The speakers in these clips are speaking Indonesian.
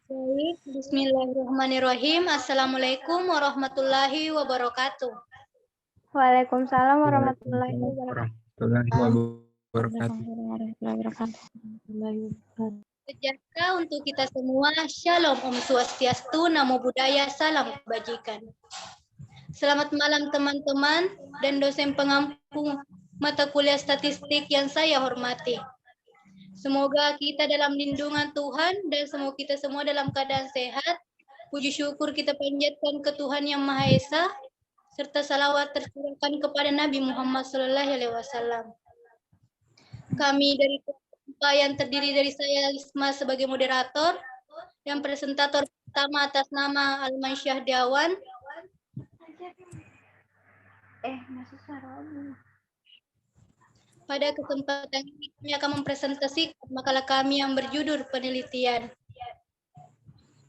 Baik, bismillahirrahmanirrahim. Assalamualaikum warahmatullahi wabarakatuh. Waalaikumsalam warahmatullahi wabarakatuh. Warahmatullahi wabarakatuh. Sejahtera untuk kita semua. Shalom, Om Swastiastu, Namo Buddhaya, salam kebajikan. Selamat malam teman-teman dan dosen pengampu mata kuliah statistik yang saya hormati. Semoga kita dalam lindungan Tuhan dan semoga kita semua dalam keadaan sehat. Puji syukur kita panjatkan ke Tuhan Yang Maha Esa, serta salawat tercurahkan kepada Nabi Muhammad SAW. Kami dari yang terdiri dari saya Lisma sebagai moderator, yang presentator pertama atas nama Alman Syahdiawan. Pada kesempatan ini kami akan mempresentasikan makalah kami yang berjudul penelitian.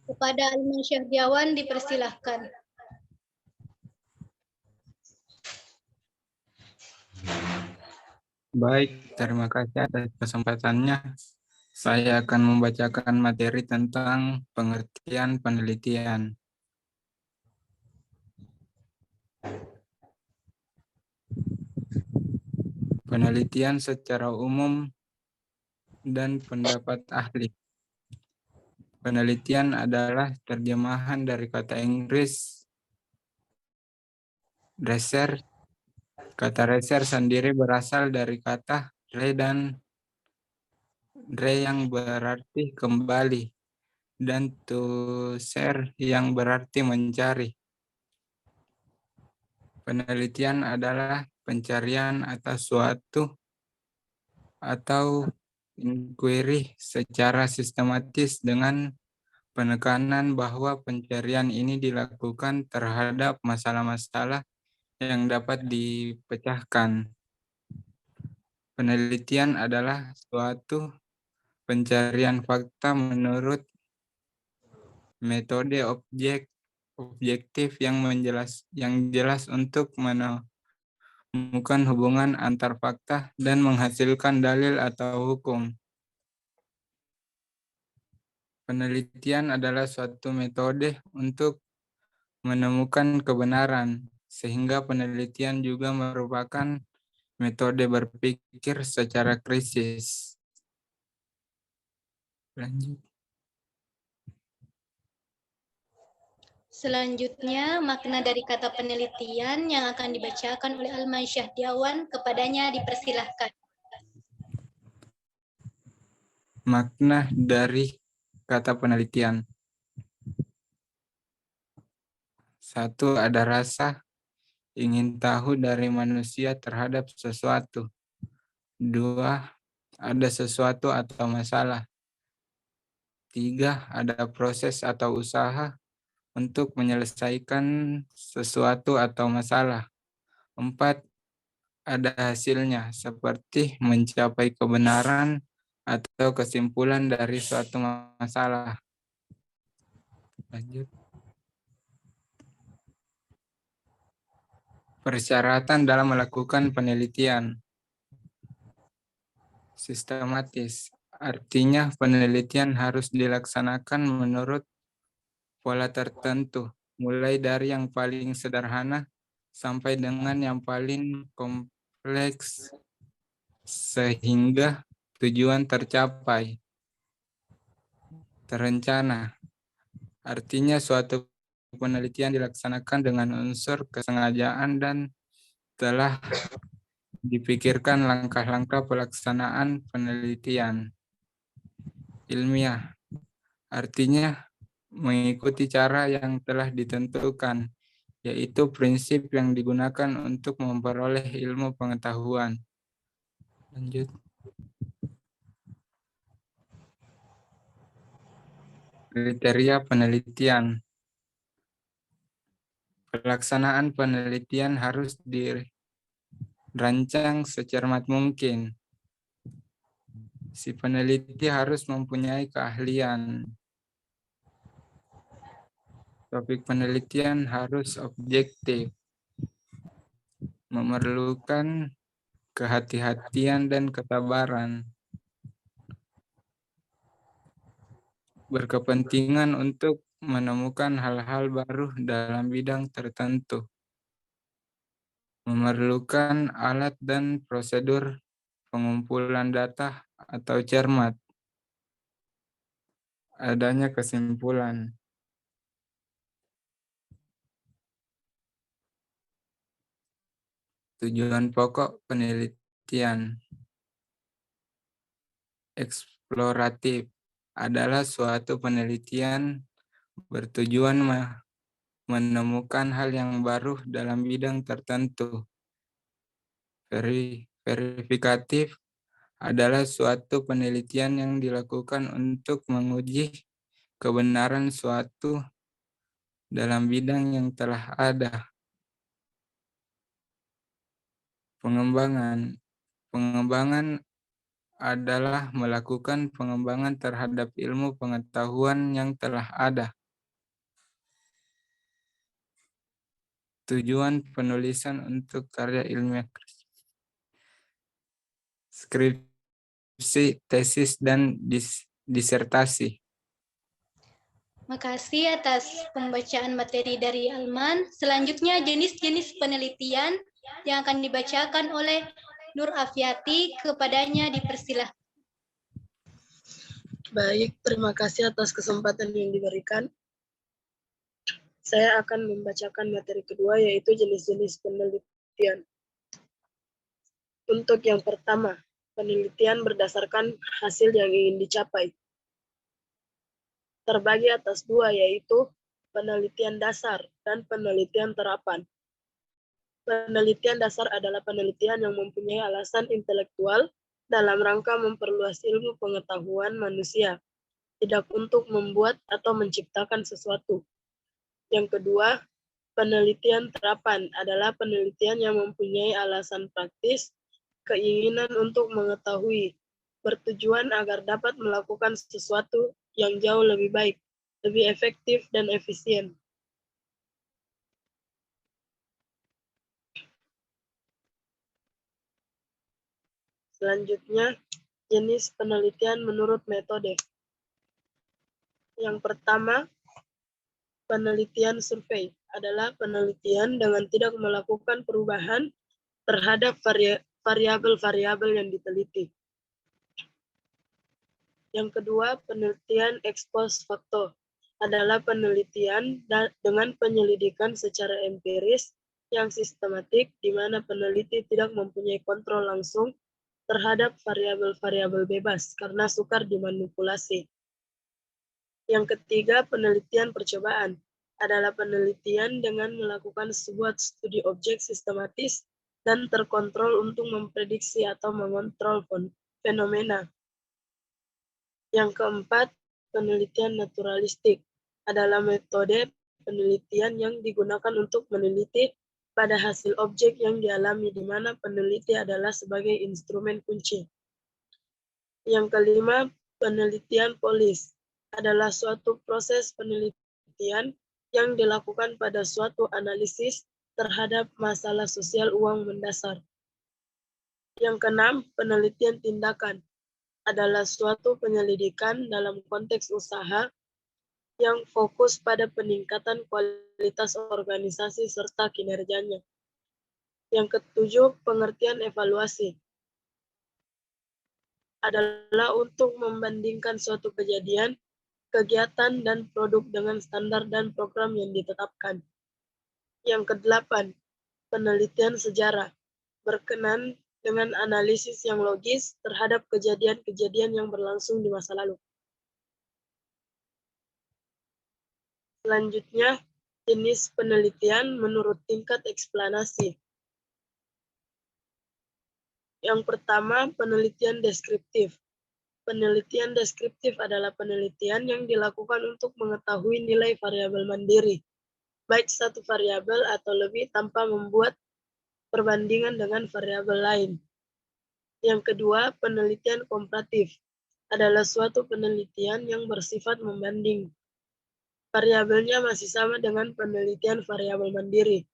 Kepada Alman Syahdiawan dipersilahkan. Baik, terima kasih atas kesempatannya. Saya akan membacakan materi tentang pengertian penelitian. Penelitian secara umum dan pendapat ahli. Penelitian adalah terjemahan dari kata Inggris research. Kata research sendiri berasal dari kata re yang berarti kembali dan to search yang berarti mencari. Penelitian adalah pencarian atas suatu atau inquiry secara sistematis dengan penekanan bahwa pencarian ini dilakukan terhadap masalah-masalah yang dapat dipecahkan. Penelitian adalah suatu pencarian fakta menurut metode objektif yang jelas untuk menemukan hubungan antar fakta dan menghasilkan dalil atau hukum. Penelitian adalah suatu metode untuk menemukan kebenaran, sehingga penelitian juga merupakan metode berpikir secara kritis. Lanjut. Selanjutnya, makna dari kata penelitian yang akan dibacakan oleh Alman Syahdiawan, kepadanya dipersilahkan. Makna dari kata penelitian. 1. Ada rasa ingin tahu dari manusia terhadap sesuatu. 2. Ada sesuatu atau masalah. 3. Ada proses atau usaha untuk menyelesaikan sesuatu atau masalah. 4. Ada hasilnya, seperti mencapai kebenaran atau kesimpulan dari suatu masalah. Lanjut. Persyaratan dalam melakukan penelitian. Sistematis, artinya penelitian harus dilaksanakan menurut pola tertentu, mulai dari yang paling sederhana sampai dengan yang paling kompleks, sehingga tujuan tercapai. Terencana, artinya suatu penelitian dilaksanakan dengan unsur kesengajaan dan telah dipikirkan langkah-langkah pelaksanaan penelitian. Ilmiah, artinya mengikuti cara yang telah ditentukan, yaitu prinsip yang digunakan untuk memperoleh ilmu pengetahuan. Lanjut. Kriteria penelitian. Pelaksanaan penelitian harus dirancang secermat mungkin. Si peneliti harus mempunyai keahlian. Topik penelitian harus objektif, memerlukan kehati-hatian dan kesabaran. berkepentingan untuk menemukan hal-hal baru dalam bidang tertentu, memerlukan alat dan prosedur pengumpulan data atau cermat. Adanya kesimpulan. Tujuan pokok penelitian eksploratif adalah suatu penelitian bertujuan menemukan hal yang baru dalam bidang tertentu. Verifikatif adalah suatu penelitian yang dilakukan untuk menguji kebenaran suatu dalam bidang yang telah ada. Pengembangan adalah melakukan pengembangan terhadap ilmu pengetahuan yang telah ada. Tujuan penulisan untuk karya ilmiah, skripsi, tesis, dan disertasi. Makasih atas pembacaan materi dari Alman. Selanjutnya jenis-jenis penelitian yang akan dibacakan oleh Nur Afiati, kepadanya dipersilahkan. Baik, terima kasih atas kesempatan yang diberikan. Saya akan membacakan materi kedua, yaitu jenis-jenis penelitian. Untuk yang pertama, penelitian berdasarkan hasil yang ingin dicapai. Terbagi atas dua, yaitu penelitian dasar dan penelitian terapan. Penelitian dasar adalah penelitian yang mempunyai alasan intelektual dalam rangka memperluas ilmu pengetahuan manusia, tidak untuk membuat atau menciptakan sesuatu. Yang kedua, penelitian terapan adalah penelitian yang mempunyai alasan praktis, keinginan untuk mengetahui, bertujuan agar dapat melakukan sesuatu yang jauh lebih baik, lebih efektif dan efisien. Selanjutnya, jenis penelitian menurut metode. Yang pertama, penelitian survei adalah penelitian dengan tidak melakukan perubahan terhadap variabel-variabel yang diteliti. Yang kedua, penelitian ex post facto adalah penelitian dengan penyelidikan secara empiris yang sistematik, di mana peneliti tidak mempunyai kontrol langsung terhadap variabel-variabel bebas karena sukar dimanipulasi. Yang ketiga, penelitian percobaan adalah penelitian dengan melakukan sebuah studi objek sistematis dan terkontrol untuk memprediksi atau mengontrol fenomena. Yang keempat, penelitian naturalistik adalah metode penelitian yang digunakan untuk meneliti pada hasil objek yang dialami, di mana peneliti adalah sebagai instrumen kunci. Yang kelima, penelitian polis adalah suatu proses penelitian yang dilakukan pada suatu analisis terhadap masalah sosial uang mendasar. Yang keenam, penelitian tindakan adalah suatu penyelidikan dalam konteks usaha yang fokus pada peningkatan kualitas organisasi serta kinerjanya. Yang ketujuh, pengertian evaluasi adalah untuk membandingkan suatu kejadian, kegiatan, dan produk dengan standar dan program yang ditetapkan. Yang kedelapan, penelitian sejarah berkenan dengan analisis yang logis terhadap kejadian-kejadian yang berlangsung di masa lalu. Selanjutnya, jenis penelitian menurut tingkat eksplanasi. Yang pertama, penelitian deskriptif. Penelitian deskriptif adalah penelitian yang dilakukan untuk mengetahui nilai variabel mandiri, baik satu variabel atau lebih tanpa membuat perbandingan dengan variabel lain. Yang kedua, penelitian komparatif adalah suatu penelitian yang bersifat membanding. Variabelnya masih sama dengan penelitian variabel mandiri,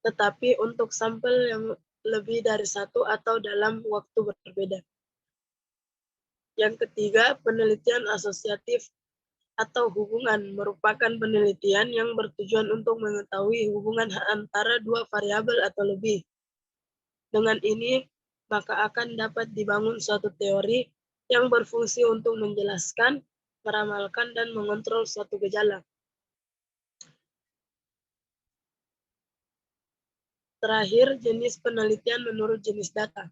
tetapi untuk sampel yang lebih dari satu atau dalam waktu berbeda. Yang ketiga, penelitian asosiatif atau hubungan merupakan penelitian yang bertujuan untuk mengetahui hubungan antara dua variabel atau lebih. Dengan ini, maka akan dapat dibangun suatu teori yang berfungsi untuk menjelaskan, meramalkan, dan mengontrol suatu gejala. Terakhir, jenis penelitian menurut jenis data.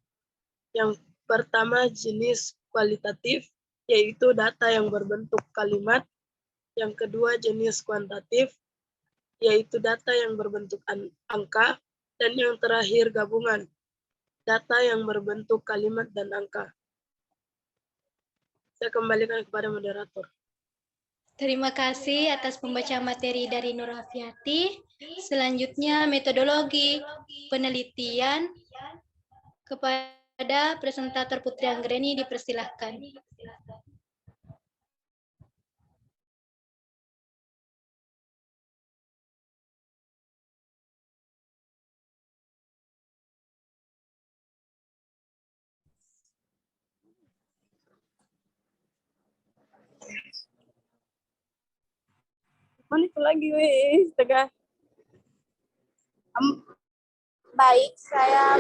Yang pertama, jenis kualitatif, yaitu data yang berbentuk kalimat. Yang kedua, jenis kuantitatif, yaitu data yang berbentuk angka. Dan yang terakhir, gabungan, data yang berbentuk kalimat dan angka. Saya kembalikan kepada moderator. Terima kasih atas pembacaan materi dari Nur Afiati. Selanjutnya, metodologi penelitian kepada presentator Putri Anggreni dipersilahkan. Mana itu lagi, weh, setengah. Baik, saya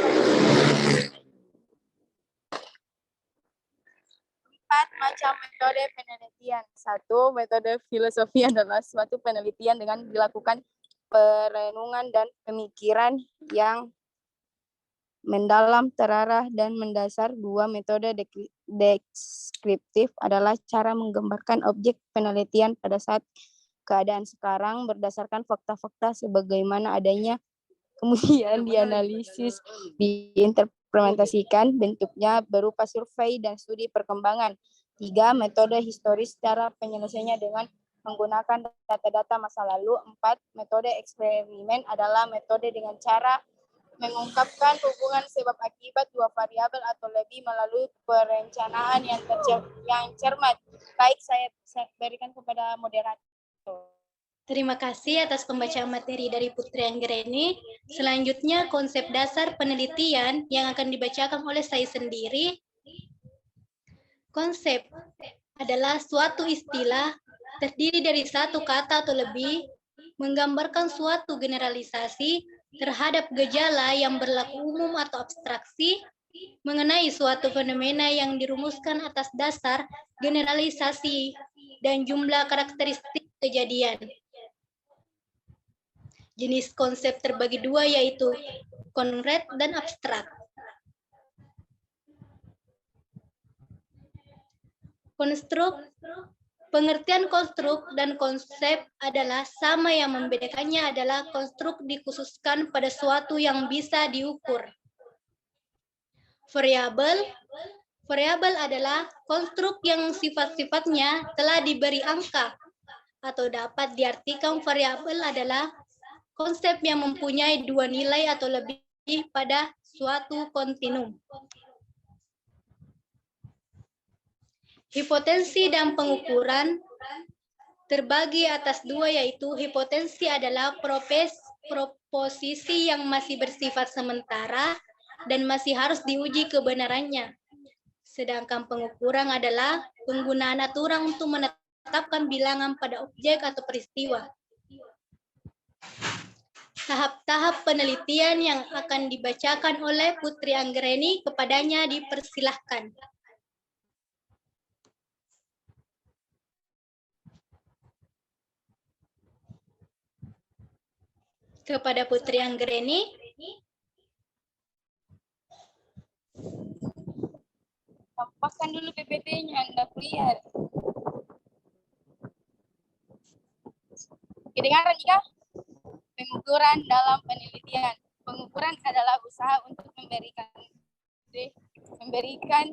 empat macam metode penelitian. Satu, metode filosofi adalah suatu penelitian dengan dilakukan perenungan dan pemikiran yang mendalam, terarah, dan mendasar. Dua, metode deskriptif adalah cara menggambarkan objek penelitian pada saat keadaan sekarang berdasarkan fakta-fakta sebagaimana adanya, kemudian dianalisis, diimplementasikan, bentuknya berupa survei dan studi perkembangan. Tiga, metode historis, cara penyelesaiannya dengan menggunakan data-data masa lalu. Empat, metode eksperimen adalah metode dengan cara mengungkapkan hubungan sebab akibat dua variabel atau lebih melalui perencanaan yang cermat. Baik, saya berikan kepada moderator. Terima kasih atas pembacaan materi dari Putri Anggreni. Selanjutnya, konsep dasar penelitian yang akan dibacakan oleh saya sendiri. Konsep adalah suatu istilah terdiri dari satu kata atau lebih, menggambarkan suatu generalisasi terhadap gejala yang berlaku umum atau abstraksi, mengenai suatu fenomena yang dirumuskan atas dasar generalisasi dan jumlah karakteristik kejadian. Jenis konsep terbagi dua, yaitu konkret dan abstrak. Konstruk, pengertian konstruk dan konsep adalah sama, yang membedakannya adalah konstruk dikhususkan pada suatu yang bisa diukur. Variabel adalah konstruk yang sifat-sifatnya telah diberi angka, atau dapat diartikan variabel adalah konsep yang mempunyai dua nilai atau lebih pada suatu kontinum. Hipotensi dan pengukuran terbagi atas dua, yaitu hipotensi adalah proposisi yang masih bersifat sementara dan masih harus diuji kebenarannya. Sedangkan pengukuran adalah penggunaan aturan untuk menetapkan bilangan pada objek atau peristiwa. Tahap-tahap penelitian yang akan dibacakan oleh Putri Anggreni, kepadanya dipersilahkan. Kepada Putri Anggreni. Tampakkan dulu PPT-nya, Anda lihat. Kedengaran jika? Pengukuran dalam penelitian. Pengukuran adalah usaha untuk memberikan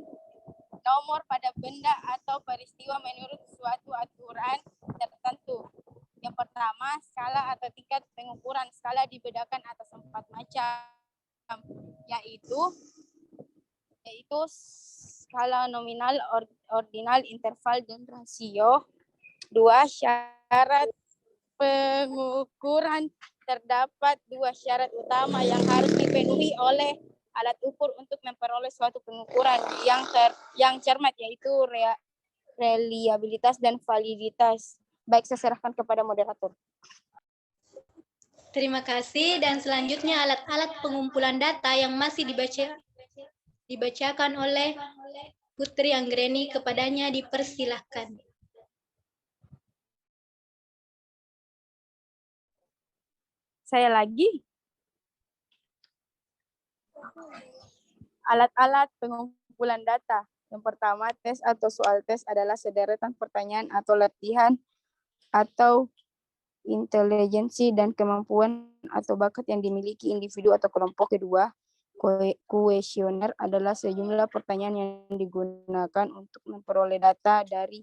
nomor pada benda atau peristiwa menurut suatu aturan tertentu. Yang pertama, skala atau tingkat pengukuran. Skala dibedakan atas 4 macam, yaitu skala nominal, ordinal, interval, dan rasio. 2, syarat pengukuran. Terdapat 2 syarat utama yang harus dipenuhi oleh alat ukur untuk memperoleh suatu pengukuran yang cermat, yaitu reliabilitas dan validitas. Baik, saya serahkan kepada moderator. Terima kasih, dan selanjutnya alat-alat pengumpulan data yang masih dibacakan oleh Putri Anggreni, kepadanya dipersilahkan. Saya lagi. Alat-alat pengumpulan data. Yang pertama, tes atau soal tes adalah sederetan pertanyaan atau latihan atau intelijensi dan kemampuan atau bakat yang dimiliki individu atau kelompok. Kedua, kuesioner adalah sejumlah pertanyaan yang digunakan untuk memperoleh data dari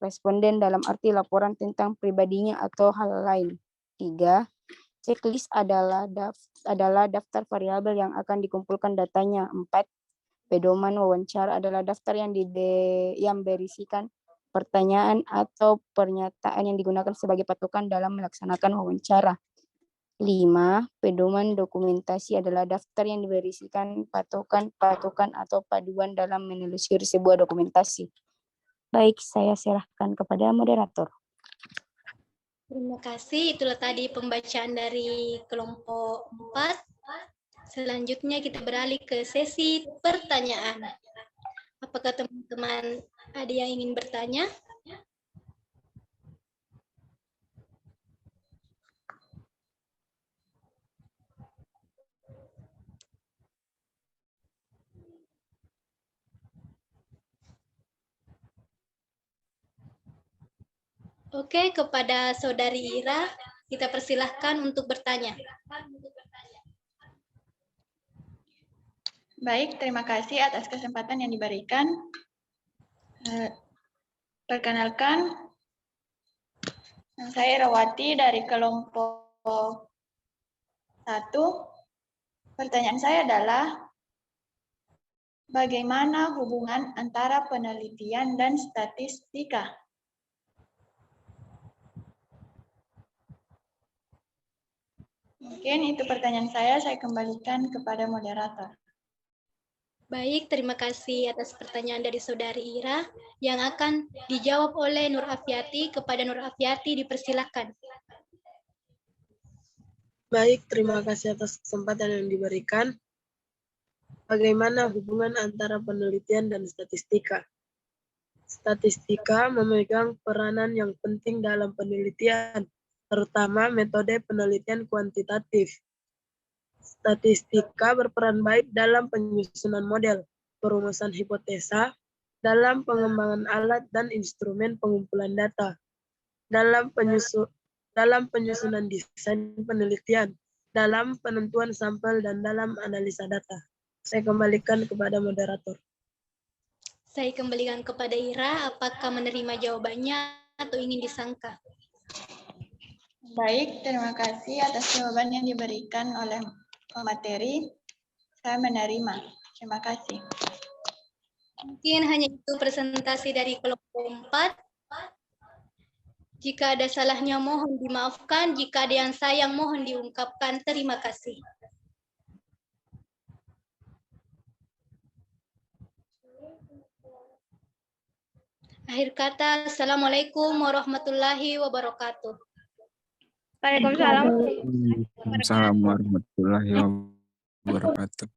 responden dalam arti laporan tentang pribadinya atau hal lain. Tiga, checklist adalah daftar variabel yang akan dikumpulkan datanya. Empat, pedoman wawancara adalah daftar yang berisikan pertanyaan atau pernyataan yang digunakan sebagai patokan dalam melaksanakan wawancara. 5. Pedoman dokumentasi adalah daftar yang berisikan patokan atau paduan dalam menelusuri sebuah dokumentasi. Baik, saya serahkan kepada moderator. Terima kasih, itulah tadi pembacaan dari kelompok 4. Selanjutnya kita beralih ke sesi pertanyaan. Apakah teman-teman ada yang ingin bertanya? Oke, kepada Saudari Ira, kita persilahkan untuk bertanya. Baik, terima kasih atas kesempatan yang diberikan. Perkenalkan, saya Irawati dari kelompok 1. Pertanyaan saya adalah, bagaimana hubungan antara penelitian dan statistika? Mungkin itu pertanyaan saya kembalikan kepada moderator. Baik, terima kasih atas pertanyaan dari Saudari Ira yang akan dijawab oleh Nur Afiati. Kepada Nur Afiati dipersilahkan. Baik, terima kasih atas kesempatan yang diberikan. Bagaimana hubungan antara penelitian dan statistika? Statistika memegang peranan yang penting dalam penelitian, terutama metode penelitian kuantitatif. Statistika berperan baik dalam penyusunan model, perumusan hipotesa, dalam pengembangan alat dan instrumen pengumpulan data, dalam penyusunan desain penelitian, dalam penentuan sampel, dan dalam analisa data. Saya kembalikan kepada moderator. Saya kembalikan kepada Ira, apakah menerima jawabannya atau ingin disangka? Baik, terima kasih atas jawaban yang diberikan oleh pemateri. Saya menerima. Terima kasih. Mungkin hanya itu presentasi dari kelompok 4. Jika ada salahnya mohon dimaafkan, jika ada yang sayang mohon diungkapkan. Terima kasih. Akhir kata, Assalamualaikum warahmatullahi wabarakatuh. Waalaikumsalam. Waalaikumsalam warahmatullahi wabarakatuh.